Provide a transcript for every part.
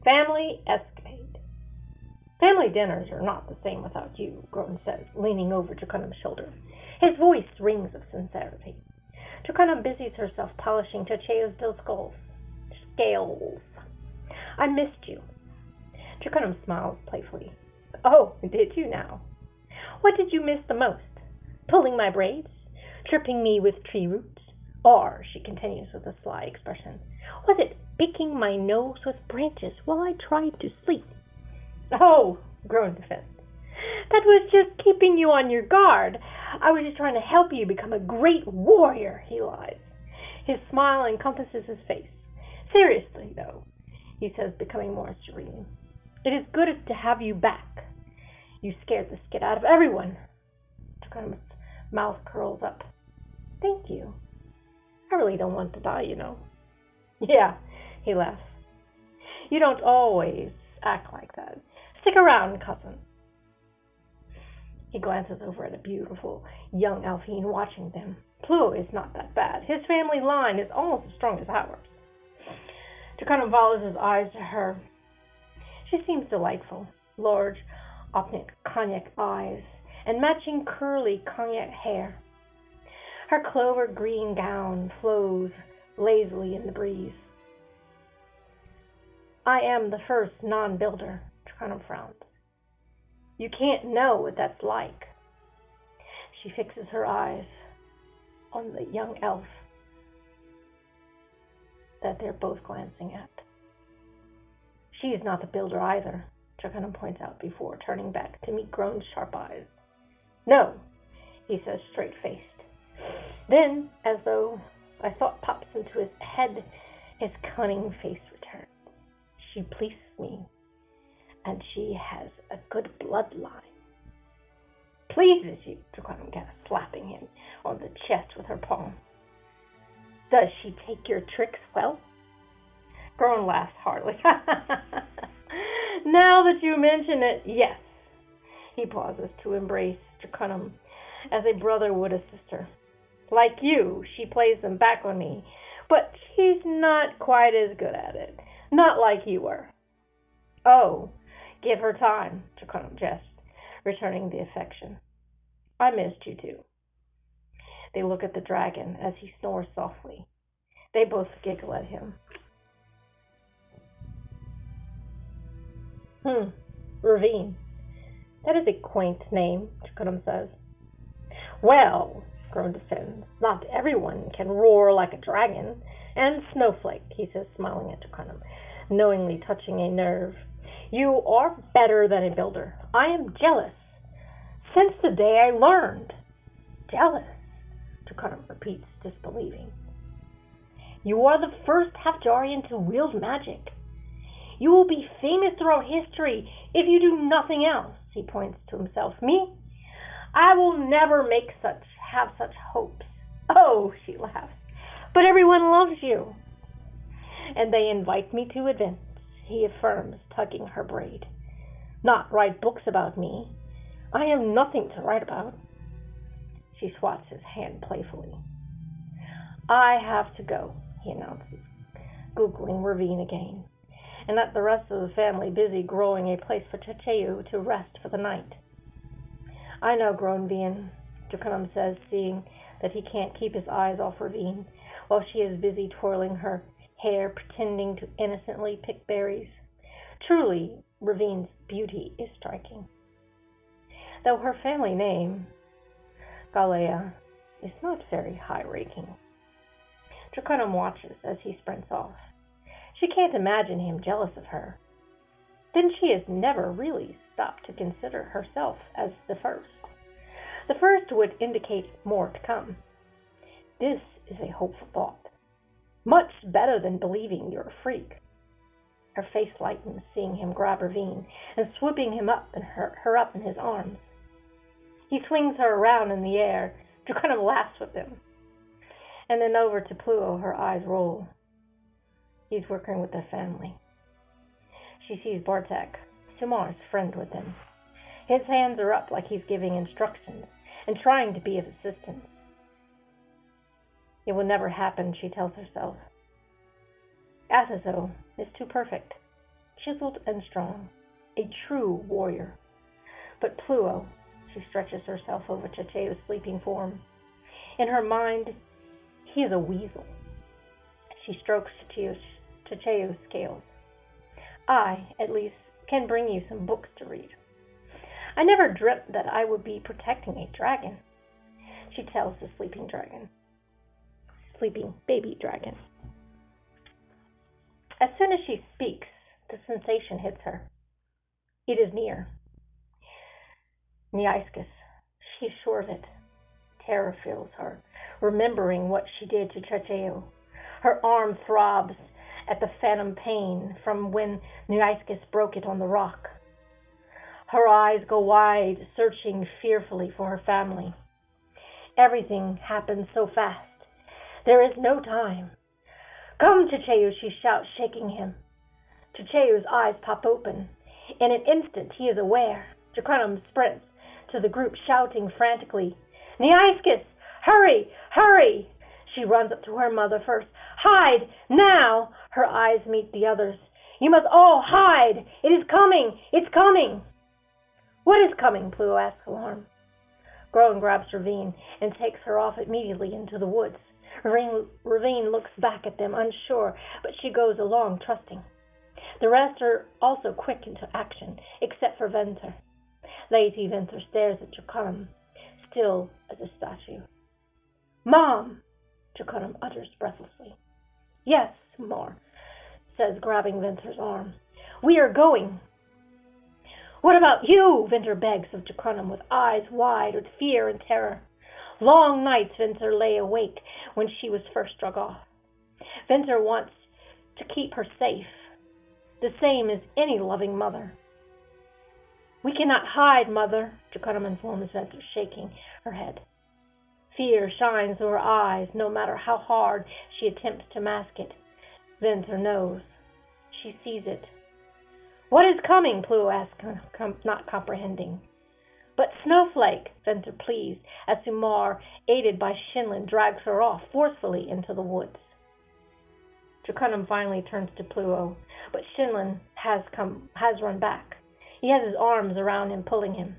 Family Escapade. Family dinners are not the same without you, Groton says, leaning over Drekanum's shoulder. His voice rings of sincerity. Drekanum busies herself polishing Chacheo's scales. I missed you. Drekanum smiles playfully. Oh, did you now? What did you miss the most? Pulling my braids? Tripping me with tree roots? Or, she continues with a sly expression, was it picking my nose with branches while I tried to sleep? Oh, groaned the Fist. That was just keeping you on your guard. I was just trying to help you become a great warrior, he lies. His smile encompasses his face. Seriously, though, he says, becoming more serene. It is good to have you back. You scared the skid out of everyone. Drekanum's mouth curls up. Thank you. I really don't want to die, you know. Yeah, he laughs. You don't always act like that. Stick around, cousin. He glances over at a beautiful young Alphine watching them. Pluto is not that bad. His family line is almost as strong as ours. Drekanum follows his eyes to her. She seems delightful. Large, optic cognac eyes and matching curly cognac hair. Her clover green gown flows lazily in the breeze. I am the first non-builder, Drekanum frowns. You can't know what that's like. She fixes her eyes on the young elf that they're both glancing at. She is not the builder either, Drekanum points out before turning back to meet Groan's sharp eyes. No, he says straight-faced. Then, as though a thought pops into his head, his cunning face returns. She pleases me, and she has a good bloodline. Pleases you, Drekanum gasps, slapping him on the chest with her palm. Does she take your tricks well? Groan laughs heartily. Now that you mention it, yes. He pauses to embrace Drekanum as a brother would a sister. Like you, she plays them back on me, but she's not quite as good at it. Not like you were. Oh, give her time, Drekanum jests, returning the affection. I missed you too. They look at the dragon as he snores softly. They both giggle at him. Ravine. That is a quaint name, Drekanum says. Well, Groan defends, not everyone can roar like a dragon. And Snowflake, he says, smiling at Drekanum, knowingly touching a nerve. You are better than a builder. I am jealous. Since the day I learned. Jealous, Drekanum repeats, disbelieving. You are the first Half-Jarian to wield magic. You will be famous throughout history if you do nothing else, he points to himself. Me? I will never have such hopes. Oh, she laughs. But everyone loves you. And they invite me to events, he affirms, tugging her braid. Not write books about me. I have nothing to write about. She swats his hand playfully. I have to go, he announces, googling Ravine again, and let the rest of the family busy growing a place for Chacheu to rest for the night. I know, groaned Deanne, Drekanum says, seeing that he can't keep his eyes off Ravine, while she is busy twirling her hair, pretending to innocently pick berries. Truly, Ravine's beauty is striking. Though her family name, Galea, is not very high-ranking. Drekanum watches as he sprints off. She can't imagine him jealous of her. Then she has never really stopped to consider herself as the first. The first would indicate more to come. This is a hopeful thought. Much better than believing you're a freak. Her face lightens, seeing him grab Ravine and swooping him up and her up in his arms. He swings her around in the air. Drekanum laughs with him. And then over to Pluto, her eyes roll. He's working with their family. She sees Bartek, Sumar's friend, with him. His hands are up like he's giving instructions and trying to be of assistance. It will never happen, she tells herself. Azazel is too perfect. chiseled and strong, a true warrior. But Pluo, she stretches herself over Chacheo's sleeping form. In her mind, he is a weasel. She strokes Chacheo's scales. I, at least, can bring you some books to read. I never dreamt that I would be protecting a dragon, she tells the sleeping baby dragon. As soon as she speaks, the sensation hits her. It is near. Nyaskis, she assures it. Terror fills her, remembering what she did to Chacheo. Her arm throbs at the phantom pain from when Nyaskis broke it on the rock. Her eyes go wide, searching fearfully for her family. Everything happens so fast. There is no time. Come, Chacheo, she shouts, shaking him. Chacheo's eyes pop open. In an instant, he is aware. Drekanum sprints to the group, shouting frantically, Nyaskis, hurry, hurry! She runs up to her mother first. Hide, now! Her eyes meet the others. You must all hide! It is coming! It's coming! What is coming? Pluo asks, alarmed. Groen grabs Ravine and takes her off immediately into the woods. Ravine looks back at them, unsure, but she goes along, trusting. The rest are also quick into action, except for Venter. Lazy Venter stares at Drekanum, still as a statue. Mom! Drekanum utters breathlessly. Yes, Mar, says, grabbing Venter's arm. We are going. What about you? Venter begs of Drekanum, with eyes wide with fear and terror. Long nights Venter lay awake when she was first drug off. Venter wants to keep her safe, the same as any loving mother. We cannot hide, Mother, Drekanum informs Venter, shaking her head. Fear shines through her eyes, no matter how hard she attempts to mask it. Venter knows. She sees it. What is coming? Pluo asks, not comprehending. But Snowflake, Venter pleads, as Sumar, aided by Shinlin, drags her off forcefully into the woods. Drekanum finally turns to Pluo, but Shinlin has run back. He has his arms around him, pulling him.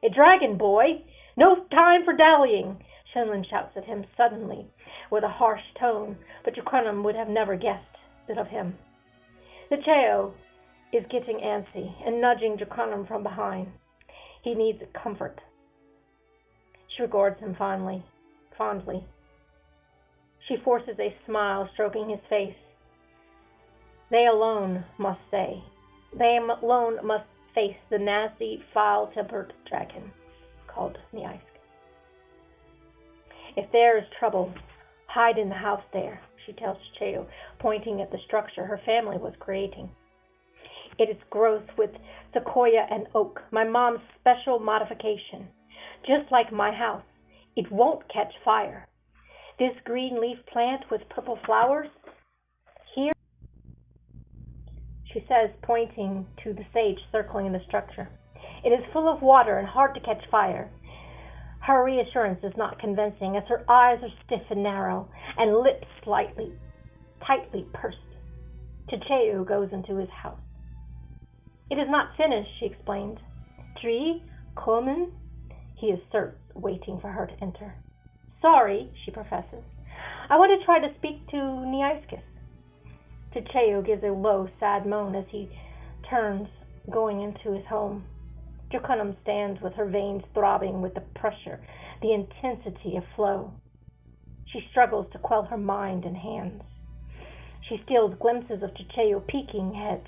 A dragon, boy! No time for dallying! Shinlin shouts at him suddenly, with a harsh tone, but Drekanum would have never guessed it of him. Chacheo is getting antsy and nudging Drekanum from behind. He needs comfort. She regards him fondly. She forces a smile, stroking his face. They alone must face the nasty, foul-tempered dragon called Nyask. If there is trouble, hide in the house there, she tells Chacheo, pointing at the structure her family was creating. It is growth with sequoia and oak, my mom's special modification. Just like my house, it won't catch fire. This green leaf plant with purple flowers, here, she says, pointing to the sage circling the structure. It is full of water and hard to catch fire. Her reassurance is not convincing, as her eyes are stiff and narrow, and lips tightly pursed. Chacheo goes into his house. It is not finished, she explained. Tree, kommen? He asserts, waiting for her to enter. Sorry, she professes. I want to try to speak to Nyaskis. Chacheo gives a low, sad moan as he turns, going into his home. Drekanum stands with her veins throbbing with the pressure, the intensity of flow. She struggles to quell her mind and hands. She steals glimpses of Chacheo's peeking head.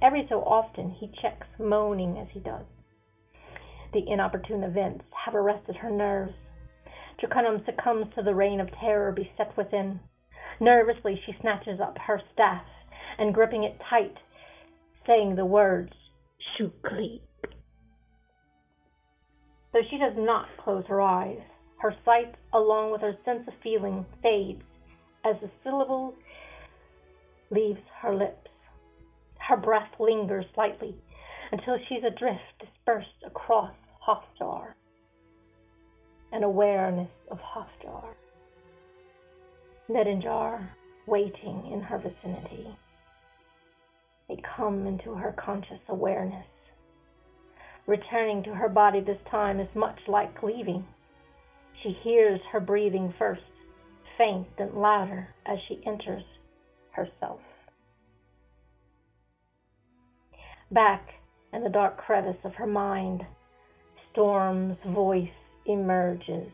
Every so often he checks, moaning as he does. The inopportune events have arrested her nerves. Drekanum succumbs to the reign of terror beset within. Nervously she snatches up her staff and, gripping it tight, saying the words, Shukli. Though she does not close her eyes, her sight, along with her sense of feeling, fades as the syllable leaves her lips. Her breath lingers slightly until she's adrift, dispersed across Höfjar. An awareness of Höfjar. Nedinjar waiting in her vicinity. They come into her conscious awareness. Returning to her body this time is much like leaving. She hears her breathing first, faint and louder as she enters herself. Back in the dark crevice of her mind, Storm's voice emerges.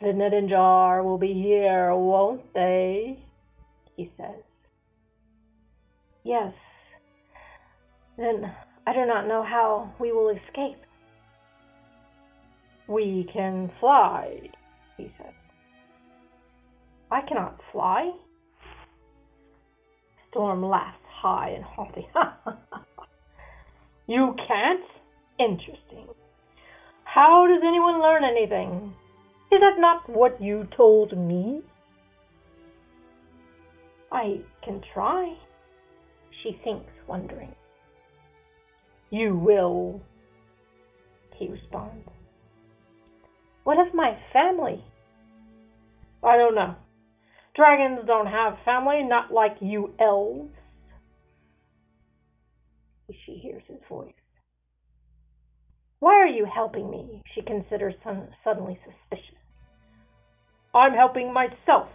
"The net and jar will be here, won't they?" he says. "Yes. Then I do not know how we will escape." "We can fly," he says. "I cannot fly." Storm laughs high and haughty. "You can't? Interesting. How does anyone learn anything? Is that not what you told me?" "I can try," she thinks, wondering. "You will," he responds. "What of my family?" "I don't know. Dragons don't have family, not like you elves." She hears his voice. "Why are you helping me?" She considers suddenly suspicious. "I'm helping myself."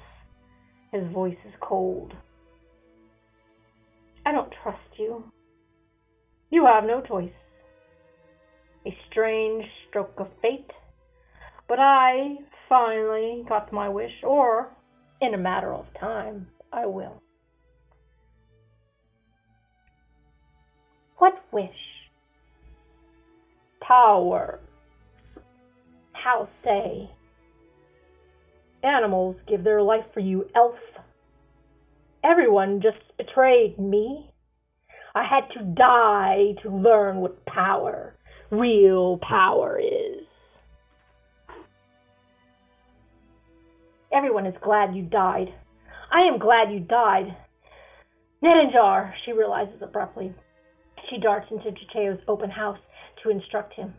His voice is cold. "I don't trust you." "You have no choice." A strange stroke of fate. But I finally got my wish, or in a matter of time, I will. "What wish?" "Power." "How say?" "Animals give their life for you, elf. Everyone just betrayed me. I had to die to learn what power, real power is." "Everyone is glad you died. I am glad you died. Net and jar," she realizes abruptly. She darts into Chicheo's open house to instruct him.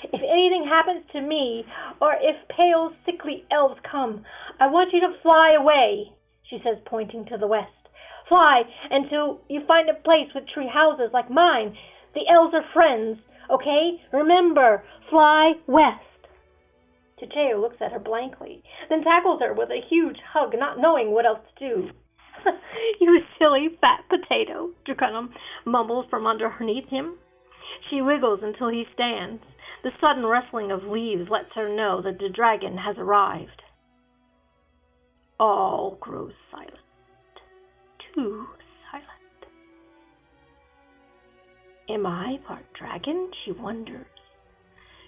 "If anything happens to me, or if pale, sickly elves come, I want you to fly away," she says, pointing to the west. "Fly until you find a place with tree houses like mine. The elves are friends, okay? Remember, fly west." Chicheo looks at her blankly, then tackles her with a huge hug, not knowing what else to do. "You silly fat potato," Drekanum mumbles from underneath him. She wiggles until he stands. The sudden rustling of leaves lets her know that the dragon has arrived. All grows silent. Too silent. Am I part dragon? She wonders,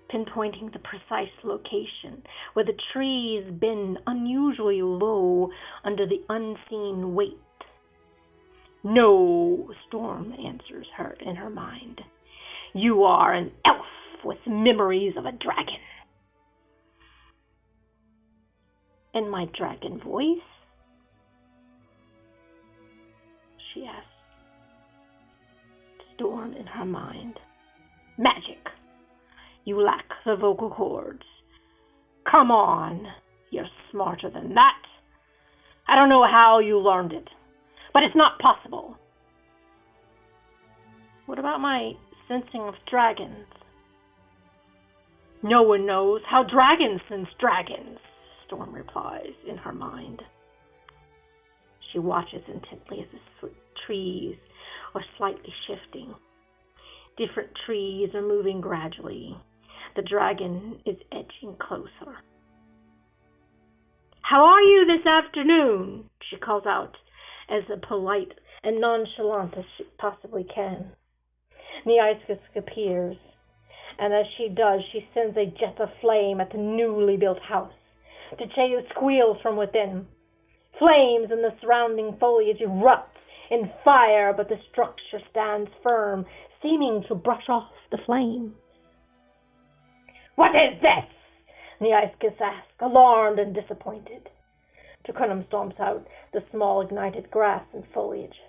pinpointing the precise location where the trees bend unusually low under the unseen weight. "No," Storm answers her in her mind. "You are an elf with memories of a dragon." "And my dragon voice?" she asks. Storm in her mind. "Magic. You lack the vocal cords. Come on, you're smarter than that. I don't know how you learned it, but it's not possible." "What about my sensing of dragons?" "No one knows how dragons sense dragons," Storm replies in her mind. She watches intently as the trees are slightly shifting. Different trees are moving gradually. The dragon is edging closer. "How are you this afternoon?" she calls out, as polite and nonchalant as she possibly can. Neiscus appears, and as she does, she sends a jet of flame at the newly built house. Chicheo squeals from within. Flames in the surrounding foliage erupt in fire, but the structure stands firm, seeming to brush off the flames. "What is this?" Neiscus asks, alarmed and disappointed. Drekanum stomps out the small ignited grass and foliage.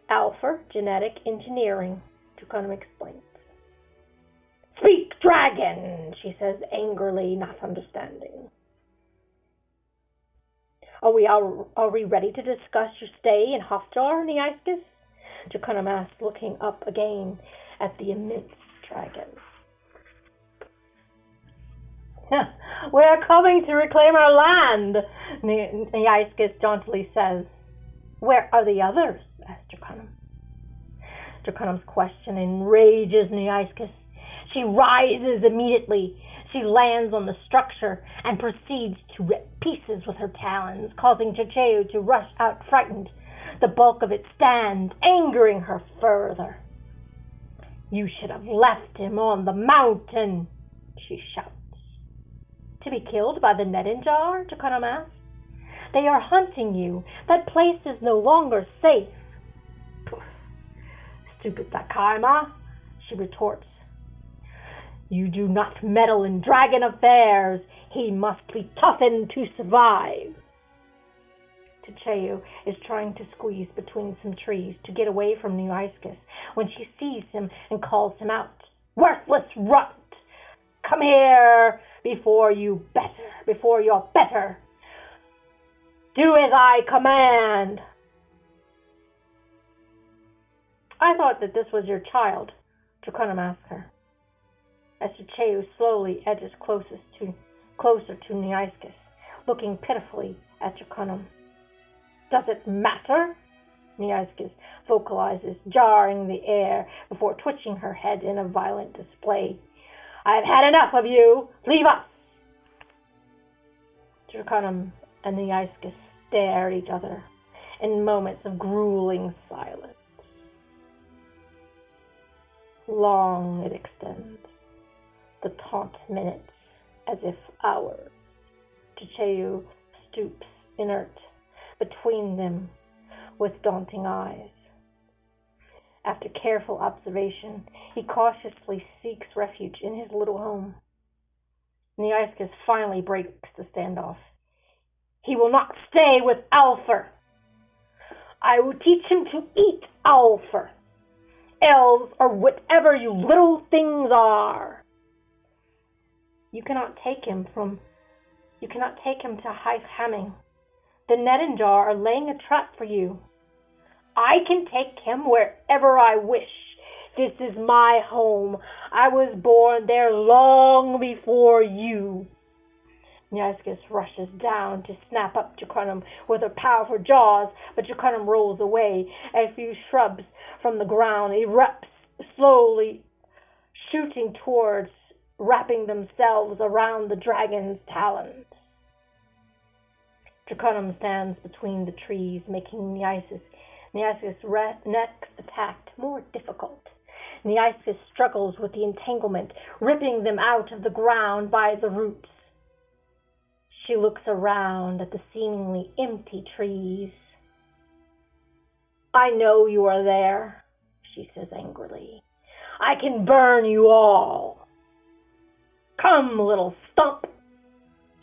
"Alpha genetic engineering," Drekanum explains. "Speak, dragon," she says angrily, not understanding. Are we ready to discuss your stay in Höfjar, Neaiscus? Drekanum asked, looking up again at the immense dragon. We're coming to reclaim our land, Neaiscus jauntily says. Where are the others? asked Drekanum. Drekanum's question enrages Neaiscus. She rises immediately. She lands on the structure and proceeds to rip pieces with her talons, causing Checheu to rush out frightened. The bulk of it stands, angering her further. You should have left him on the mountain, she shouts. To be killed by the Nedenjar? Drekanum asks. They are hunting you. That place is no longer safe. Stupid Takaima, she retorts. You do not meddle in dragon affairs. He must be toughened to survive. Checheu is trying to squeeze between some trees to get away from Neaiscus when she sees him and calls him out. Worthless runt! Come here before you're better. Do as I command. I thought that this was your child, Drekanum asked her, as Checheu slowly edges closer to Neaiscus, looking pitifully at Drekanum. Does it matter? Neaiscus vocalizes, jarring the air before twitching her head in a violent display. I've had enough of you. Leave us. Drekanum and Neaiscus stare at each other in moments of grueling silence. Long it extends, the taunt minutes as if hours. Checheu stoops inert between them with daunting eyes. After careful observation, he cautiously seeks refuge in his little home. Neaiscus finally breaks the standoff. He will not stay with Alfer. I will teach him to eat Alfer. Elves or whatever you little things are. You cannot take him to Hythe Hamming. The Nedenjar are laying a trap for you. I can take him wherever I wish. This is my home. I was born there long before you. Neaiscus rushes down to snap up Drekanum with her powerful jaws, but Drekanum rolls away. A few shrubs from the ground erupts, slowly shooting towards, wrapping themselves around the dragon's talons. Drekanum stands between the trees, making Neaiscus' next attack more difficult. Neaiscus struggles with the entanglement, ripping them out of the ground by the roots. She looks around at the seemingly empty trees. I know you are there, she says angrily. I can burn you all. Come, little stump,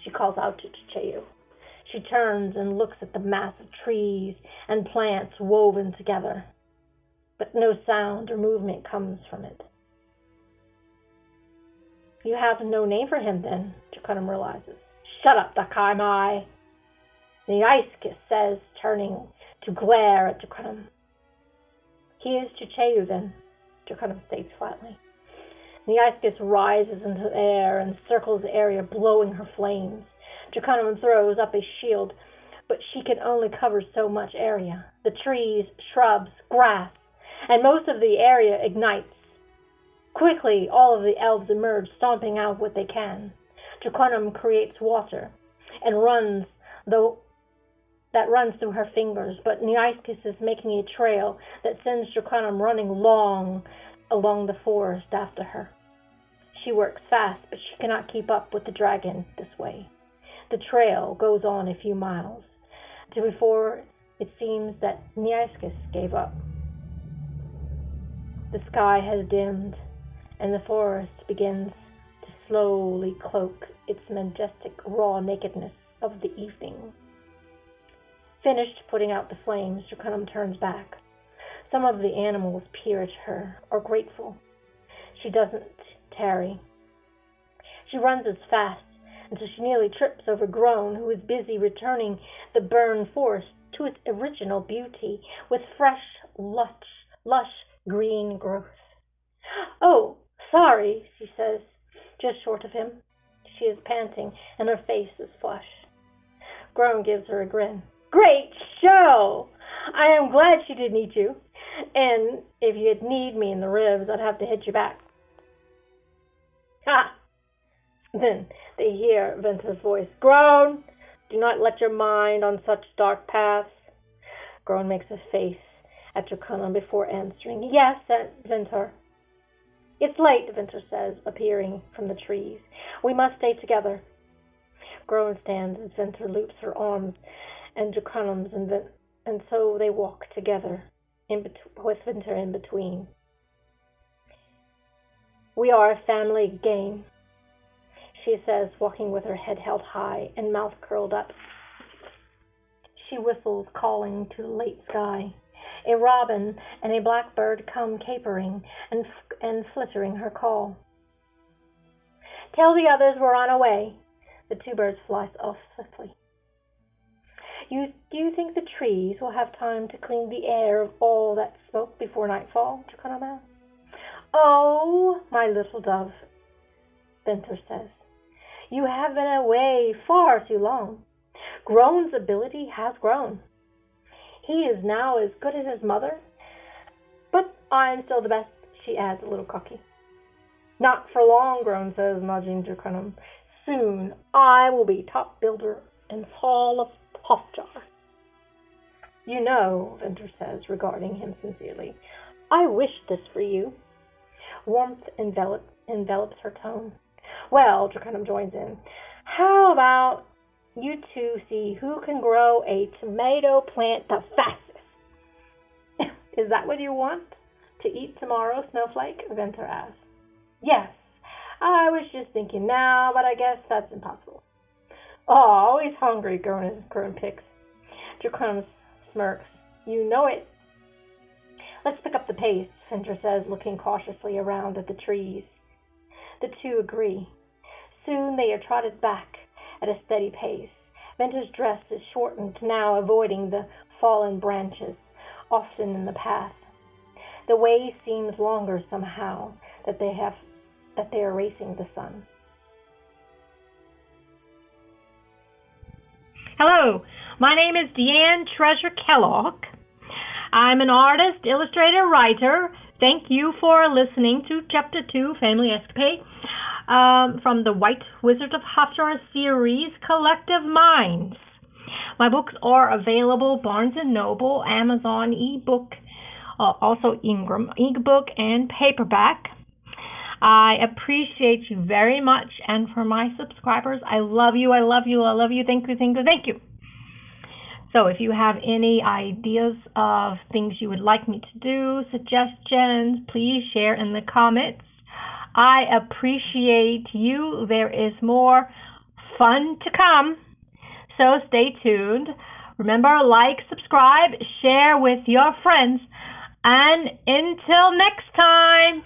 she calls out to Checheu. She turns and looks at the mass of trees and plants woven together, but no sound or movement comes from it. You have no name for him, then, Drekanum realizes. Shut up, Dakaimai, Neaiscus says, turning to glare at Drekanum. He is Checheu, then, Drekanum states flatly. Neaiscus rises into the air and circles the area, blowing her flames. Drekanum throws up a shield, but she can only cover so much area. The trees, shrubs, grass, and most of the area ignites. Quickly, all of the elves emerge, stomping out what they can. Drekanum creates water and runs through her fingers, but Neaiscus is making a trail that sends Drekanum running along the forest after her. She works fast, but she cannot keep up with the dragon this way. The trail goes on a few miles, before it seems that Neaiscus gave up. The sky has dimmed, and the forest begins to slowly cloak its majestic raw nakedness of the evening. Finished putting out the flames, Drekanum turns back. Some of the animals peer at her, are grateful. She doesn't tarry. She runs as fast until she nearly trips over Groan, who is busy returning the burned forest to its original beauty with fresh, lush green growth. "Oh, sorry," she says, just short of him. She is panting, and her face is flushed. Groan gives her a grin. "Great show! I am glad she didn't eat you. And if you'd need me in the ribs, I'd have to hit you back." "Ha!" Then they hear Venter's voice. "Groan, do not let your mind on such dark paths." Groan makes a face at Drekanum before answering. "Yes, Venter." "It's late," Venter says, appearing from the trees. "We must stay together." Groan stands as Venter loops her arms and Drekanum's, and so they walk together, with Venter in between. "We are a family again," she says, walking with her head held high and mouth curled up. She whistles, calling to the late sky. A robin and a blackbird come capering and flittering her call. "Tell the others we're on our way." The two birds fly off swiftly. Do you think the trees will have time to clean the air of all that smoke before nightfall?" Drekanum asks. "Oh, my little dove," Venter says, "you have been away far too long. Groan's ability has grown. He is now as good as his mother, but I'm still the best," she adds, a little cocky. "Not for long," Groan says, nudging Drekanum. "Soon I will be top builder in Hall of Höfjar." "You know," Venter says, regarding him sincerely, "I wish this for you." Warmth envelops her tone. "Well," Drekanum joins in, "how about you two see who can grow a tomato plant the fastest?" "Is that what you want to eat tomorrow, Snowflake?" Venter asks. "Yes, I was just thinking now, but I guess that's impossible." "Oh, always hungry," Groan picks. Drekanum smirks. "You know it." "Let's pick up the pace," Venter says, looking cautiously around at the trees. The two agree. Soon they are trotted back at a steady pace. Venter's dress is shortened now, avoiding the fallen branches, often in the path. The way seems longer somehow, that they are racing the sun. Hello, my name is Deanne Treasure Kellogg. I'm an artist, illustrator, writer. Thank you for listening to Chapter 2, Family Escapade, from the White Wizard of Höfjar series, Collective Minds. My books are available Barnes & Noble, Amazon, ebook, also Ingram, ebook and paperback. I appreciate you very much, and for my subscribers, I love you, I love you, I love you. Thank you, thank you, thank you. So if you have any ideas of things you would like me to do, suggestions, please share in the comments. I appreciate you. There is more fun to come, so stay tuned. Remember, like, subscribe, share with your friends, and until next time.